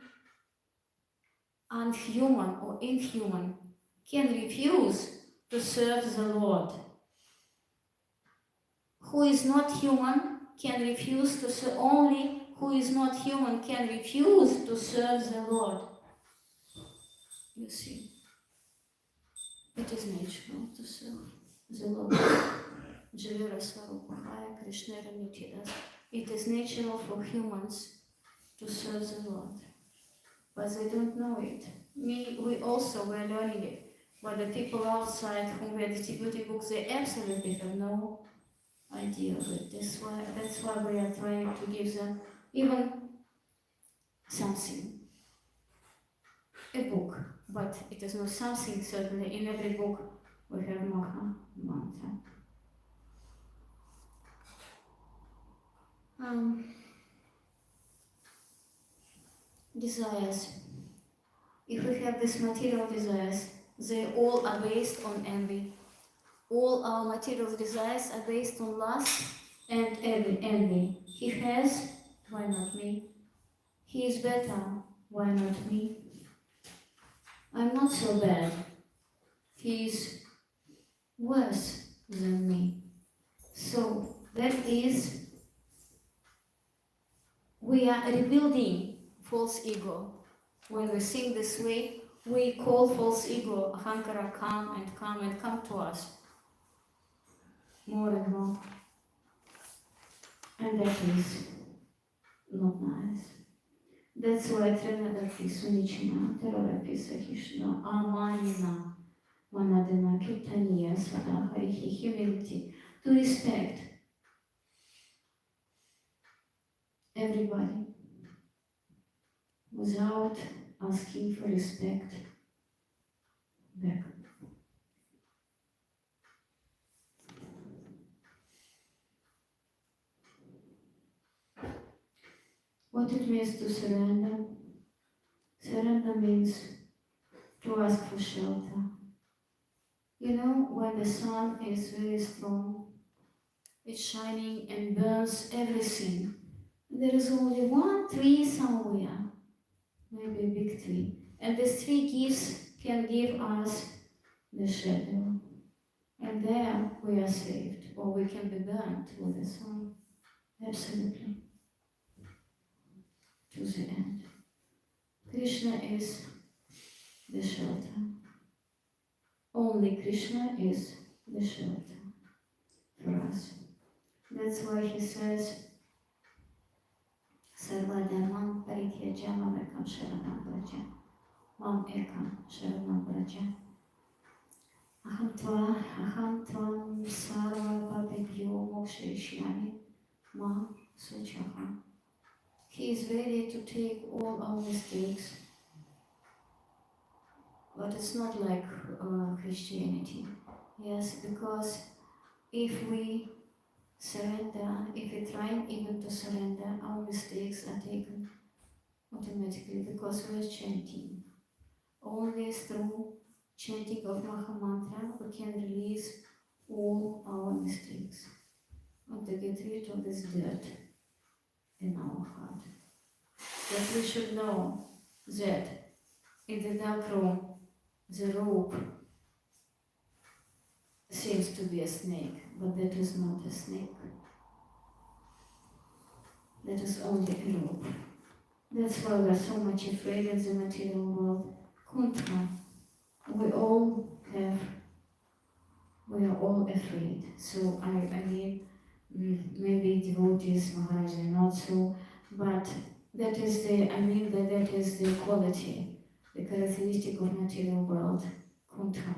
C: unhuman or inhuman can refuse to serve the Lord. Who is not human can refuse to serve, only who is not human can refuse to serve the Lord. You see, it is natural to serve the Lord. Javira Swarupahaya, Krishna Nityadas. It is natural for humans to serve the Lord, but they don't know it. We also were learning it, but the people outside whom we are distributing books, they absolutely have no idea of it. That's why we are trying to give them even something, a book, but it is not something. Certainly, in every book we have Maha Mantra. Desires. If we have these material desires, they all are based on envy. All our material desires are based on lust and envy. He has, why not me? He is better, why not me? I'm not so bad. He is worse than me. So that is, we are rebuilding false ego. When we think this way, we call false ego, ahankara, come and come to us more and more. And that is not nice. That's why Trinidad Sunichina, Terora Pisahishna, Amanina, Manadana, Kirtaniya, Sada, Harihi, humility, to respect everybody without asking for respect back. What it means to surrender? Surrender means to ask for shelter. You know, when the sun is very strong, it's shining and burns everything. There is only one tree somewhere, maybe a big tree. And this tree can give us the shadow. And there we are saved, or we can be burnt with the sun. Absolutely. To the end. Krishna is the shelter. Only Krishna is the shelter for us. That's why he says, Sarva Dharmam Parityajya Mam Ekam Sharanam Braja. Mam Ekam Sharanam Braja. Aham Tvam Sarva Papibhyo Mokshayishyami Ma Suchaham. He is ready to take all our mistakes, but it's not like Christianity. Yes, because if we surrender, if we try even to surrender, our mistakes are taken automatically because we are chanting. Only through chanting of Maha Mantra we can release all our mistakes and to get rid of this dirt in our heart. That we should know that in the dark room the rope seems to be a snake, but that is not a snake. That is only a rope. That's why we are so much afraid in the material world. Contra. We are all afraid. So I mean, maybe devotees, Maharaj, are not so, but that is the quality, the characteristic of material world. Contra.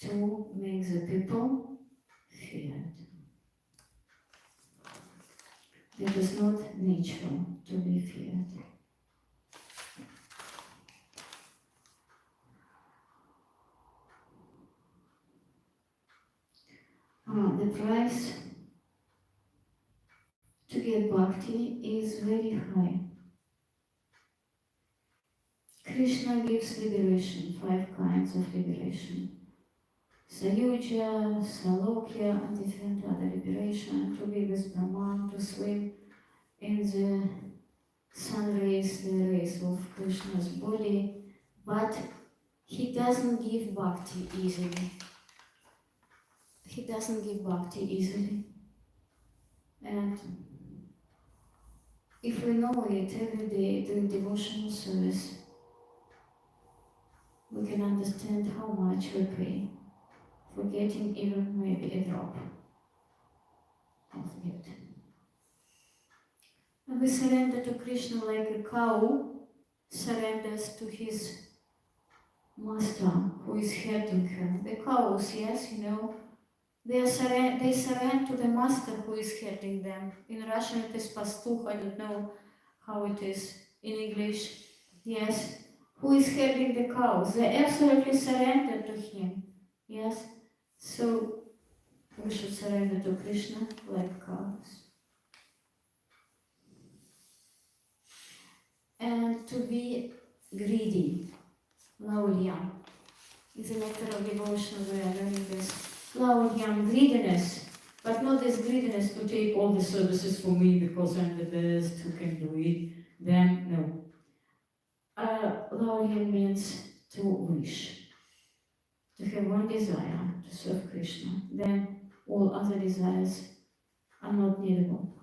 C: To make the people feared. It is not natural to be feared. The price to get bhakti is very high. Krishna gives liberation, 5 kinds of liberation. Sayuja, Salokya, and different other liberation, to be with Brahman, to swim in the sun rays, the rays of Krishna's body, but he doesn't give bhakti easily. He doesn't give bhakti easily. And if we know it every day doing devotional service, we can understand how much we pay for getting even maybe a drop of it. And we surrender to Krishna like a cow surrenders to his master who is herding her. The cows, yes, you know, they surrender to the master who is herding them. In Russian it is pastuch, I don't know how it is in English. Yes, who is herding the cows. They absolutely surrender to him. Yes, so we should surrender to Krishna like cows. And to be greedy, lauryam. It's a matter of devotion, we are learning this. Lauryam, greediness, but not this greediness to take all the services for me because I'm the best who can do it. Then, no. Lauryam means to wish, to have one desire, to serve Krishna. Then all other desires are not needable.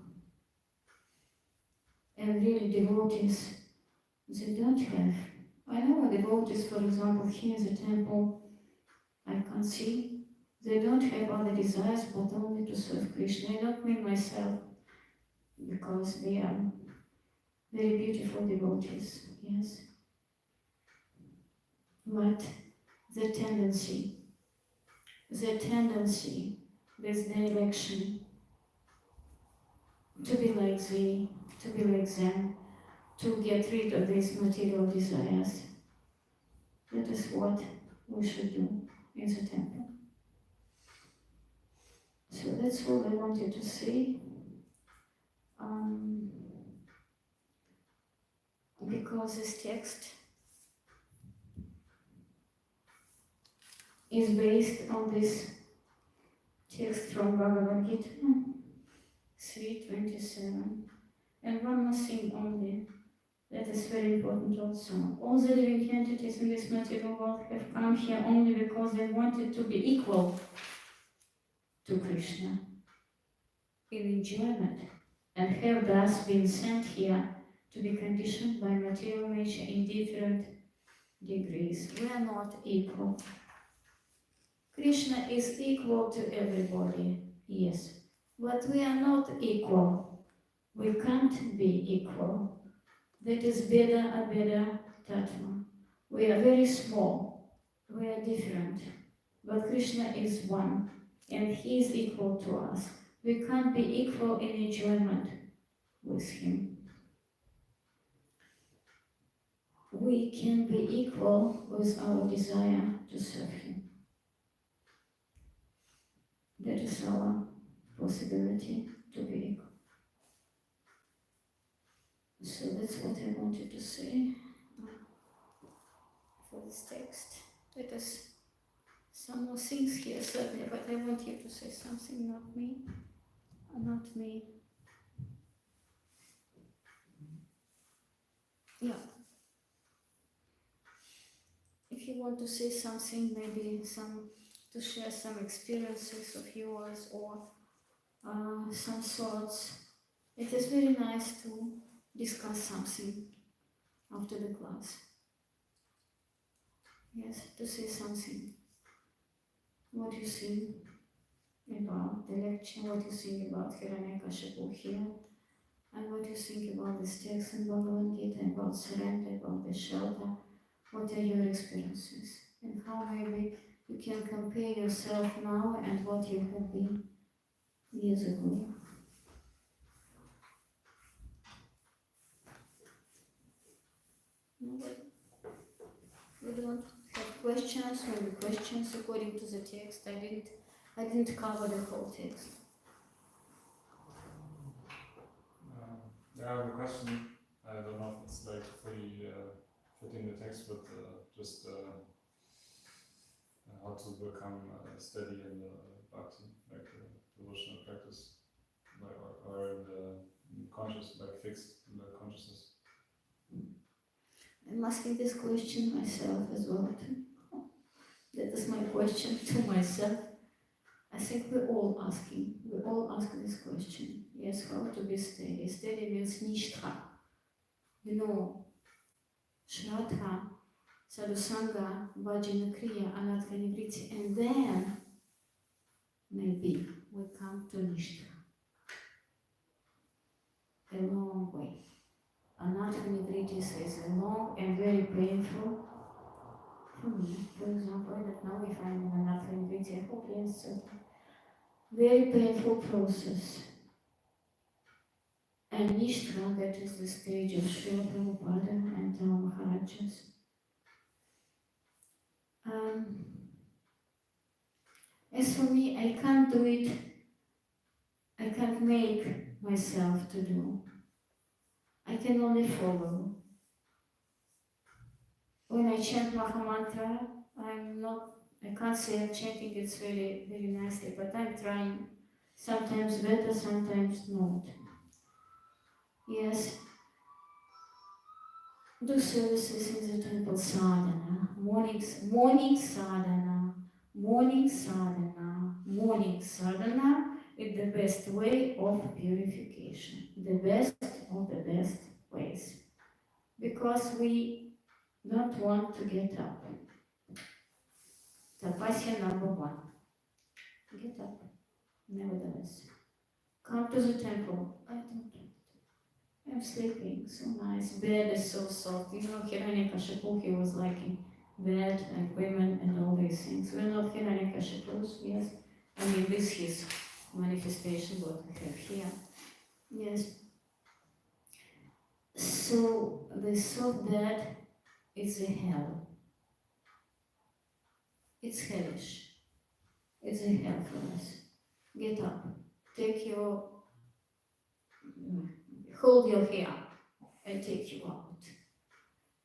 C: And really devotees, they don't have. I know devotees, for example, here in the temple, I can see, they don't have other desires but only to serve Krishna. I don't mean myself, because they are very beautiful devotees, yes. But the tendency, this direction to be like they, to be like them, to get rid of these material desires. That is what we should do in the temple. So that's all I wanted to say. Because this text is based on this text from Bhagavad Gita 3:27. And one more thing only, that is very important also. All the living entities in this material world have come here only because they wanted to be equal to Krishna in enjoyment, and have thus been sent here to be conditioned by material nature in different degrees. We are not equal. Krishna is equal to everybody, yes, but we are not equal. We can't be equal. That is Veda Tattva. We are very small, we are different, but Krishna is one, and He is equal to us. We can't be equal in enjoyment with Him. We can be equal with our desire to serve Him. That is our possibility to be equal. So that's what I wanted to say for this text. Let us some more things here, certainly, but I want you to say something, not me. Not me. Yeah. If you want to say something, maybe to share some experiences of yours or some thoughts, it is very nice to discuss something after the class. Yes, to say something. What you think about the lecture, what you think about Hiranyakashipu here, and what you think about this text in Bhagavad Gita, about surrender, about the shelter. What are your experiences? And how maybe you can compare yourself now and what you have been years ago. Nobody? We don't have questions, maybe questions according to the text. I didn't cover the whole text.
A: I have a question. I don't know if it's like fully fitting the text, but just how to become steady in the bhakti, like devotional practice, like, or in the conscious, like fixed in the consciousness.
C: I'm asking this question myself as well. That is my question to myself. I think we all ask this question. Yes, how to be steady. Steady means nishtha. You know, shraddha, sadhusanga, vajana kriya, anartha nivritti, and then maybe we come to nishtha. A long way. Anartha nivritti is a long and very painful. For me, for example, I don't know if I'm in anartha nivritti. I hope yes, certainly. Very painful process. And Nishtra, that is the stage of Srila Prabhupada and our Maharajas. As for me, I can't do it, I can't make myself to do. I can only follow. When I chant Mahamantra, I can't say I'm chanting it very, very nicely, but I'm trying. Sometimes better, sometimes not. Yes. Do services in the temple sadhana, morning sadhana, morning sadhana, morning sadhana is the best way of purification, the best of the best ways. Because we don't want to get up. Tapasya number 1. Get up, nevertheless. Come to the temple. I don't. I'm sleeping, so nice. Bed is so soft. You know, Hiranyakashipu, he was liking bed and women and all these things. We're not Hiranyakashipus, yes. I mean, this is his manifestation, what we have here. Yes. So, the soft bed is a hell. It's hellish. It's a hell for us. Get up. Take your hold your hair and take you out.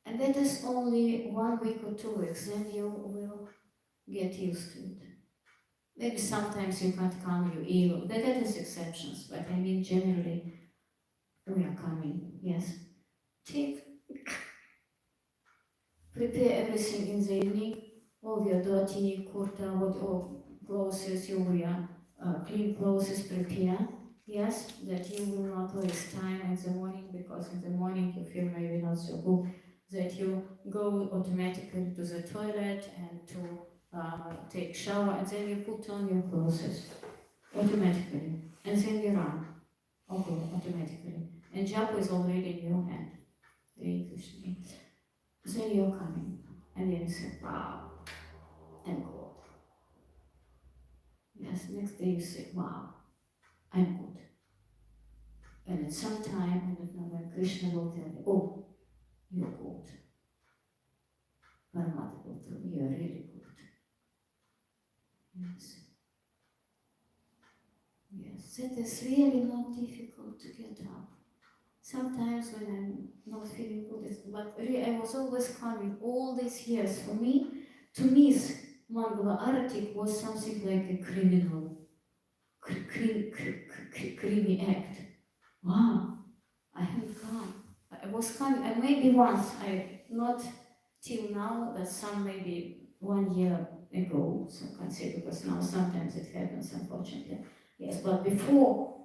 C: And that is only 1 week or 2 weeks, then you will get used to it. Maybe sometimes you can't come, you ill. That is exceptions, but I mean generally we are coming, yes. Prepare everything in the evening, all your dirty kurta, what all clothes you wear, clean clothes prepare, yes, that you will not waste time in the morning, because in the morning you feel maybe not so good, that you go automatically to the toilet and to take shower, and then you put on your clothes automatically, and then you run, automatically, and job is already in your hand. Then you're coming, and then you say, wow, I'm good. Yes, next day you say, wow, I'm good. And at some time, I don't know when Krishna will tell you, oh, you're good. Paramatma will tell you, you're really good. Yes. Yes, that is really not difficult to get up. Sometimes when I'm not feeling good, but really I was always coming all these years. For me, to miss Mangala Arati was something like a criminal, creamy act. Wow, I have come. I was coming, and maybe once, not till now, but some maybe 1 year ago, so I can say, because now sometimes it happens, unfortunately. Yes, but before,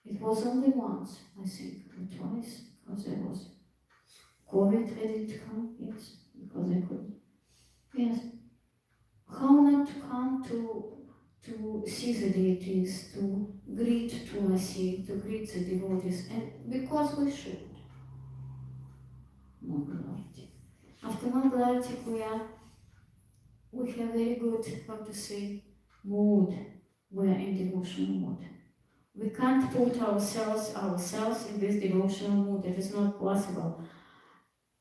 C: it was only once, I think, or twice, because there was COVID ready to come, yes, because I couldn't. Yes. How not to come to see the deities, to greet Tulasi, to greet the devotees, and because we should. Mangalarti. After Mangalarti, we have very good, how to say, mood. We are in devotional mood. We can't put ourselves in this devotional mood. It is not possible.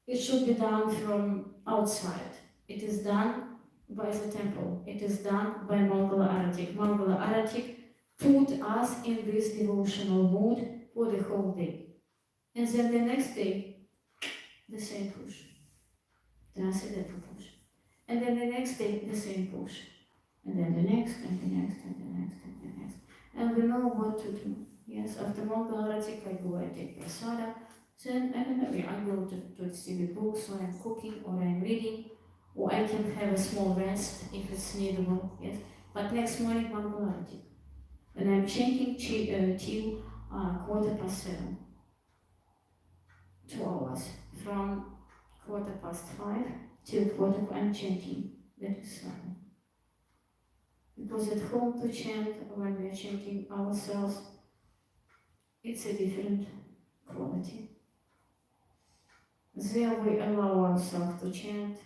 C: It should be done from outside. It is done by the temple. It is done by Mangala Aratik. Mangala Aratik put us in this devotional mood for the whole day. And then the next day, the same push. Transcendental push. And then the next day, the same push. And then the next, and the next, and the next, and the next. And we know what to do. Yes, after Mangala Aratik, I go and take prasada. Then, I don't know, I go to see the books, or I'm cooking, or I'm reading, or I can have a small rest if it's needable, yes. But next morning, Mangala Aratik. And I'm chanting till 7:15. 2 hours. From 5:15 till 4:00, I'm chanting. That is fine. Because at home to chant, when we're chanting ourselves, it's a different quality. There we allow ourselves to chant,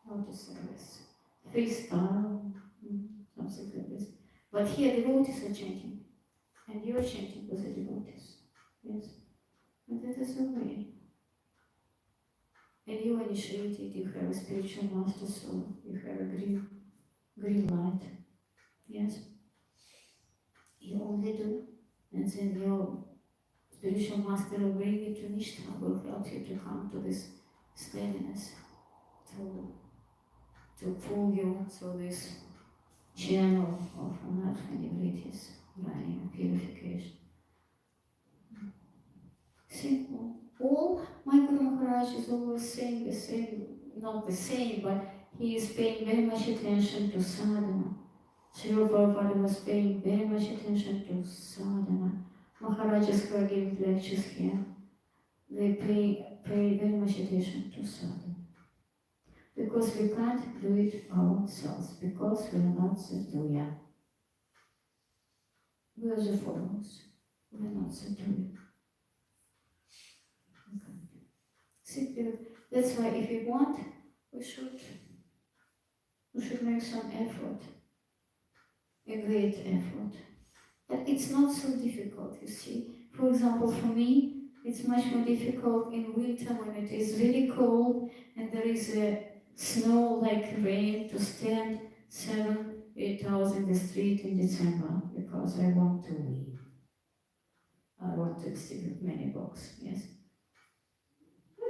C: how to say this, freestyle, something like this. But here devotees are chanting, and you're chanting with the devotees. Yes. And that is the way. And you initiated, you have a spiritual master soul, you have a green light. Yes. You only do, and then your spiritual master will bring you to Nishtha, will help you to come to this steadiness, to pull you through this channel of anarthanibilities, running purification. Simple. All my Guru Maharaj is always saying the same, not the same, but he is paying very much attention to sadhana. Srila Prabhupada was paying very much attention to sadhana. Maharajas who are giving lectures here, they pay very much attention to sadhana. Because we can't do it ourselves, because we are not the doer. We are the followers, we are not the doer. Simply, that's why if we want, we should make some effort, a great effort. But it's not so difficult, you see. For example, for me, it's much more difficult in winter when it is really cold and there is a snow like rain to stand 7-8 hours in the street in December, because I want to leave. I want to distribute many books, yes.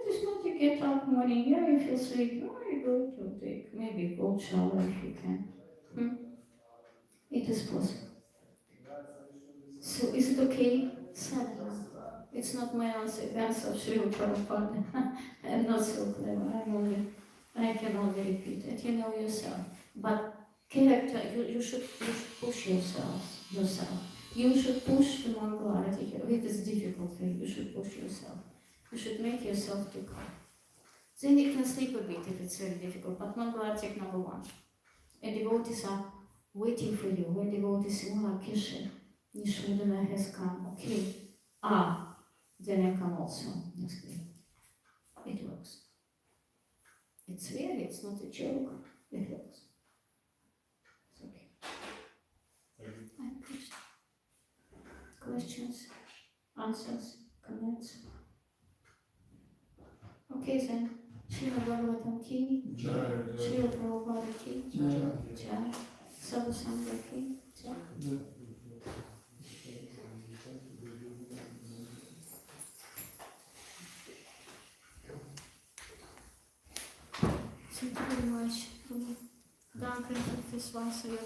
C: it is not you get up morning, yeah, you feel sleepy, oh, you go to take maybe a cold shower if you can. It is possible. So is it okay? Sadhana. It's not my answer of Srila Prabhupada. I'm not so clever. I can only repeat it. You know yourself. But character, you should push yourself. You should push the Mangalarati. If it is difficult for you, you should push yourself. You should make yourself to calm. Then you can sleep a bit if it's very difficult. But Mangalarati number one. And devotees are waiting for you. When devotees are Kishin, Nishudana has come. Okay. Then I come also next day. It works. It's real, it's not a joke. It works. It's okay.
A: Thank you.
C: Questions, answers, comments? Okay then. Srila Bhagavatam ki,
D: Jai, Jai.
C: Srila Prabhupada ki, Jai, Sadhu Sangha ki, Jai. Thank you very much. Danke fürs Wasser.